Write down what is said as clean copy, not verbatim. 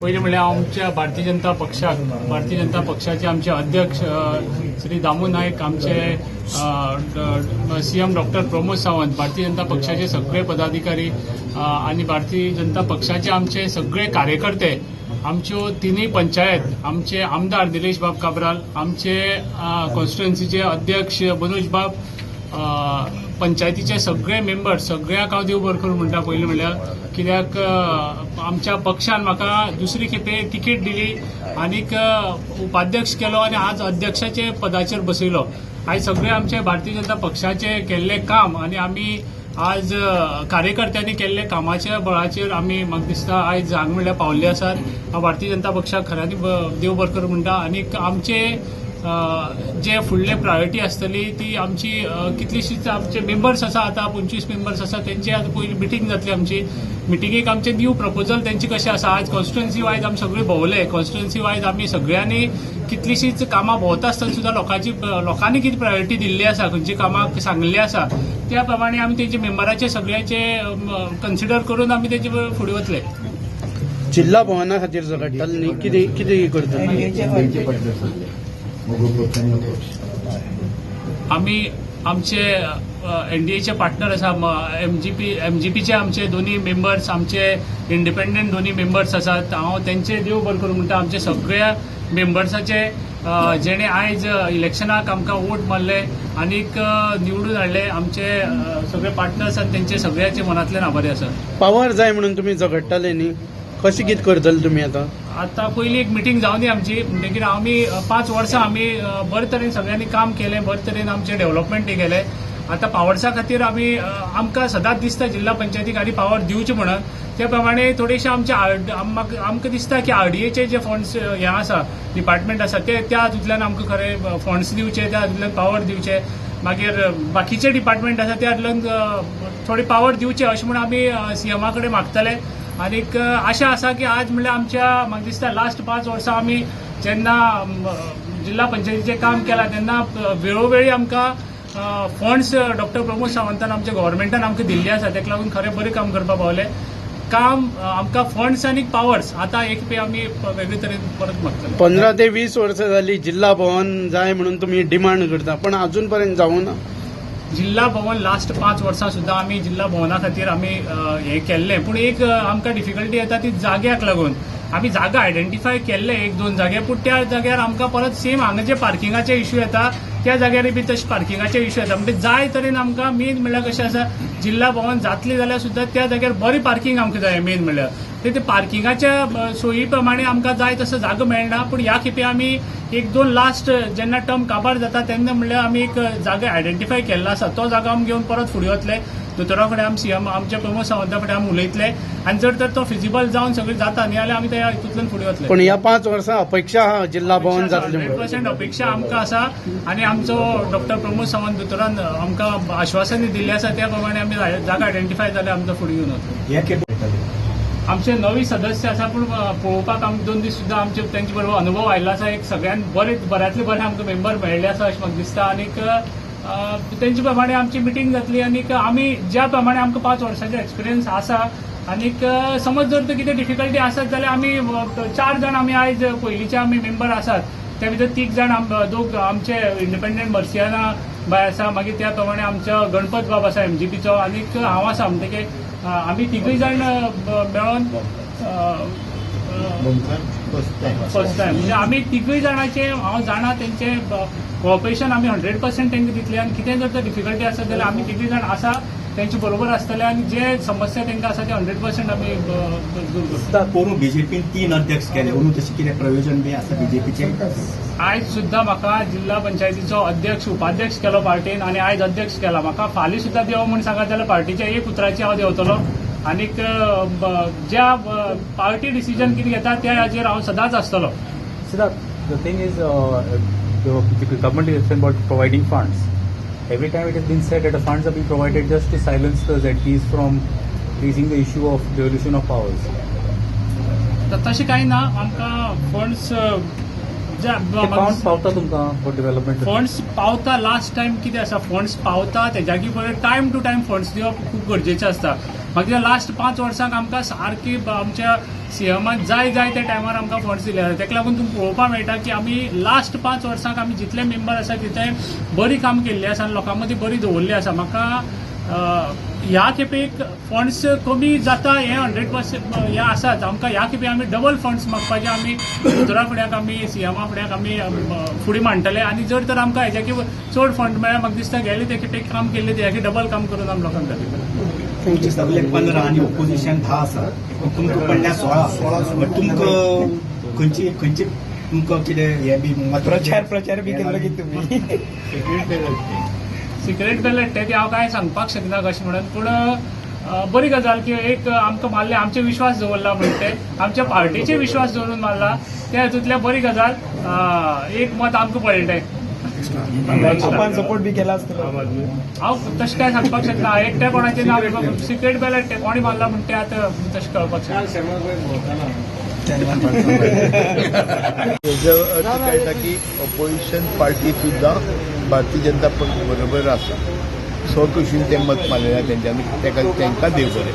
पहिले म्हणजे आमच्या भारतीय जनता पक्षाचे आमचे अध्यक्ष श्री दामू नाईक, आमचे सीएम डॉक्टर प्रमोद सावंत, भारतीय जनता पक्षाचे सगळे पदाधिकारी आणि भारतीय जनता पक्षाचे आमचे सगळे कार्यकर्ते, आमच्यो तिन्ही पंचायत, आमचे आमदार निलेश बाब काब्राल, आमचे कॉन्स्टिट्युएन्सीचे अध्यक्ष मनोज बाब, पंचायतीचे सगळे मेंबर, सगळ्याक हांव देव बरें करूं म्हणटा. पयलीं म्हणल्यार कित्याक आमच्या पक्षान म्हाका दुसरी खेपे तिकेट दिली आनीक उपाध्यक्ष केलो आनी आज अध्यक्षाचे पदाचेर बसयलो. आयज सगळे आमचे भारतीय जनता पक्षाचे केल्ले काम आनी आमी आज कार्यकर्त्यांनी केल्ले कामाच्या बळाचेर आमी म्हाका दिसता आयज हांगा म्हणल्यार पावल्ले आसात. हांव भारतीय जनता पक्षाक खऱ्यांनी देव बरें करूं म्हणटा. आनीक आमचे जे फुडले प्रायोरिटी आसतली ती आमची कितलीशीच आमचे मेंबर्स आसा, आतां 25 मेंबर्स आसा, तेंची आतां पयली मिटींग जातली आमची. मिटींगेक आमचे न्यू प्रपोजल तेंचे कशें आसा, आज कॉन्स्टिट्युएन्सी वायज आमी सगळे भोंवले. कॉन्स्टिट्युएन्सी वायज आमी सगळ्यांनी कितलीशीच कामां भोंवता आसतना सुद्दां लोकांनी कितें प्रायोरिटी दिल्ली आसा, खंयची कामां सांगल्ली आसा, त्या प्रमाणे आमी तेंचे मेंबराचे सगळ्याचे कन्सिडर करून आमी तेचे फुडें वतले. जिल्हा भवना खातीर झगडटाले न्ही, कितें करतले? आमी आमचे एनडीएचे पार्टनर आसा, एमजीपीचे आमचे दोन्ही मेंबर्स, आमचे इंडिपेंडंट दोन्ही मेंबर्स आसात. हांव तेंचे देव बरें करूं म्हणटा. आमचे सगळ्या मेंबर्साचे जेणे आयज इलेक्शनाक आमकां वोट मारले आनीक निवडून हाडले, आमचे सगळे पार्टनर्स आनी तेंचे सगळ्याचे मनांतल्यान आभारी आसा. पावर जाय म्हणून तुमी झगडटाले न्ही, कशें कितें करतले तुमी आतां पयली एक मिटींग जावन दी आमची, म्हणटकीर आमी 5 वर्सां आमी बरे तरेन सगळ्यांनी काम केलें, बरे तरेन आमचे डेव्हलपमेंट केलें. आतां पावर्सा खातीर आमकां सदांच दिसता जिल्हा पंचायतीक आनी पावर दिवचे म्हणून. त्या प्रमाणे थोडेशे आमकां दिसता की आरडीएचे जे फंड्स हे आसा, डिपार्टमेंट आसा, त्या हातूंतल्यान आमकां खरे फंड्स दिवचे, त्या हातूंतल्यान पावर दिवचे. मागीर बाकीचे डिपार्टमेंट आसा त्या हातूंतल्यान थोडी पावर दिवचे अशें म्हणून आमी सीएमा कडेन मागतले. आनीक आशा आसा की आज म्हणल्यार आमच्या म्हाका दिसता लास्ट 5 वर्सां आमी जेन्ना जिल्हा पंचायतीचें काम केलां तेन्ना वेळोवेळी आमकां फंड्स डॉक्टर प्रमोद सावंतान आमच्या गव्हर्मेंटान आमकां दिल्ले आसा. ताका लागून खरें बरें काम करपाक पावले. काम आमकां फंड्स आनी पावर्स आतां एक पे आमी वेगळे तरेन परत मागतले. 15 ते 20 वर्सां जाली जिल्हा भवन जाय म्हणून तुमी डिमांड करता, पण अजून पर्यंत जावूं ना. जिल्हा भवन लास्ट 5 वर्सां सुद्दां आमी जिल्हा भवना खातीर आमी हें केल्लें, पूण एक आमकां डिफिकल्टी येता ती जाग्याक लागून. आमी जागा आयडेंटिफाय केल्ले 1-2 जागे, पूण त्या जाग्यार आमकां परत सेम हांगा जे पार्किंगाचे इश्यू येता त्या जाग्यार बी तशे पार्किंगाचे इश्यू येता. म्हणजे जाय तरेन आमकां मेन म्हणल्यार कशें आसा, जिल्हा भवन जातलें जाल्यार सुद्दां त्या जाग्यार बरी पार्किंग आमकां जाय मेन म्हणल्यार. ते पार्किंगाच्या सोयी प्रमाणे आमकां जाय तसो जागो मेळना. पूण ह्या खेपे आमी 1-2 लास्ट जेन्ना टर्म काबार जाता तेन्ना म्हणल्यार आमी एक जागो आयडेंटिफाय केल्लो आसा, तो जागो आमी घेवन परत फुडें वतले. दोतोरा कडेन आमी सीएम आमच्या प्रमोद सावंता कडेन आमी उलयतले आनी जर तर तो फिजिबल जावन सगळें जाता न्ही जाल्यार आमी त्या हितूंतल्यान फुडें वतले. पण ह्या 5 वर्सां अपेक्षा आहा जिल्हा भवन जातलें म्हणून. 100% अपेक्षा आमकां आसा आनी आमचो डॉक्टर प्रमोद सावंत दोतोरान आमकां आश्वासनी दिल्लें आसा त्या प्रमाणे आमी जागा आयडेंटिफाय जाल्यार आमकां फुडें घेवन वतले. आमचे नवे सदस्य आसा, पूण पळोवपाक आमकां 2 दीस सुद्दां आमचे तेंचे बरोबर अनुभव आयिल्लो आसा. एक सगळ्यान बऱ्यांतले बरे आमकां मेंबर मेळ्ळे आसा अशें म्हाका दिसता. आनीक तेंचे प्रमाणे आमची मिटींग जातली आनीक आमी ज्या प्रमाणे आमकां 5 वर्सांचो एक्सपिरियन्स आसा आनीक समज जर तर कितें डिफिकल्टी आसत जाल्यार आमी 4 जाण आमी आयज पयलींचे आमी मेंबर आसात, त्या भितर 3 जाण आमचे इंडिपेंडंट मर्सियाना बाय आसा, मागीर त्या प्रमाणे आमचो गणपत बाब आसा एमजीपीचो, आनीक हांव आसा. म्हणटकीर आमी 3 जाण मेळोन फर्स्ट टायम म्हणजे आमी 3 जाणांचे हांव जाणा तेंचे कॉपरेशन आमी 100% तेंकां दितले. आनी कितें जर तर डिफिकल्टी आसत जाल्यार आमी 3 जाण आसा तेंचे बरोबर आसतले आनी जे समस्या तेंकां आसा ते 100% आमी दूर करता. कोण बीजेपीन 3 अध्यक्ष केले, म्हणून तशें कितें प्रयोजन बी आसा बीजेपीचे? आयज सुद्दां म्हाका जिल्हा पंचायतीचो अध्यक्ष उपाध्यक्ष केलो पार्टीन आनी आयज अध्यक्ष केला. म्हाका फाल्यां सुद्दां देंव म्हूण सांगत जाल्यार पार्टीच्या एक उतराची हांव देंवतलो. आनीक ज्या पार्टी डिसिजन कितें घेता त्या हाजेर हांव सदांच आसतलो. The thing is, the government is about providing funds. Every time it has been said that the funds are being provided just to silence the ZPs from raising the issue of devolution of powers. तशें कांय ना. आमकां funds पावता तुमकां for development. Funds पावता. Last time कितें आसा, funds पावता तेज्याकी पयलीं टायम टू टायम फंड्स दिवप खूब गरजेचें आसता. मागीर लास्ट 5 वर्सांक आमकां सारकी आमच्या सीएमान जाय त्या टायमार आमकां फंड्स दिले ताका लागून तुमकां पळोवपाक मेळटा की आमी लास्ट 5 वर्सांक आमी जितले मेंबर आसा तितले बरी काम केल्ली आसा आनी लोकां मदीं बरी दवरली आसा. म्हाका ह्या खेपेक फंड्स कमी जाता हे 100% हे आसाच. आमकां ह्या खेपे आमी डबल फंड्स मागपाचे आमी दोतोरा फुड्याक आमी सीएमा फुड्याक आमी फुडें मांडटले आनी जर तर आमकां हेज्याकी चड फंड मेळ्ळ्या म्हाका दिसता गेले ते खेपेक काम केल्ले ते डबल काम करून आमी लोकांक दाखयतले. तुमचे सगळे 15 आणि ऑपोजिशन 10 आसा तुमकां पडल्या 16 तुमकां खंयचे तुमकां कितें हे बी प्रचार बी केल्लो की तुमी सिक्रेट बॅलेट ते हांव कांय सांगपाक शकना कशें म्हणून पूण बरी गजाल की एक आमकां मारले आमचे विश्वास दवरला म्हणून ते आमच्या पार्टीचे विश्वास दवरून मारला त्या हेतूंतल्या बरी गजाल एक मत आमकां पडलें. आपण सपोर्ट बी केला आसतलो हांव तशें काय सांगपाक शकना एकट्या कोणाचें नांव सिक्रेट बॅलेट ते कोणी मारला म्हणून ते आतां तशें कळपाक शकना. हेजो अर्थ कळटा की ऑपोजिशन पार्टी सुद्धा भारतीय जनता पक्ष बरोबर आसा. स्वखुशीन ते मत मारलेल्या तेंच्यांनी तांकां देव बरें.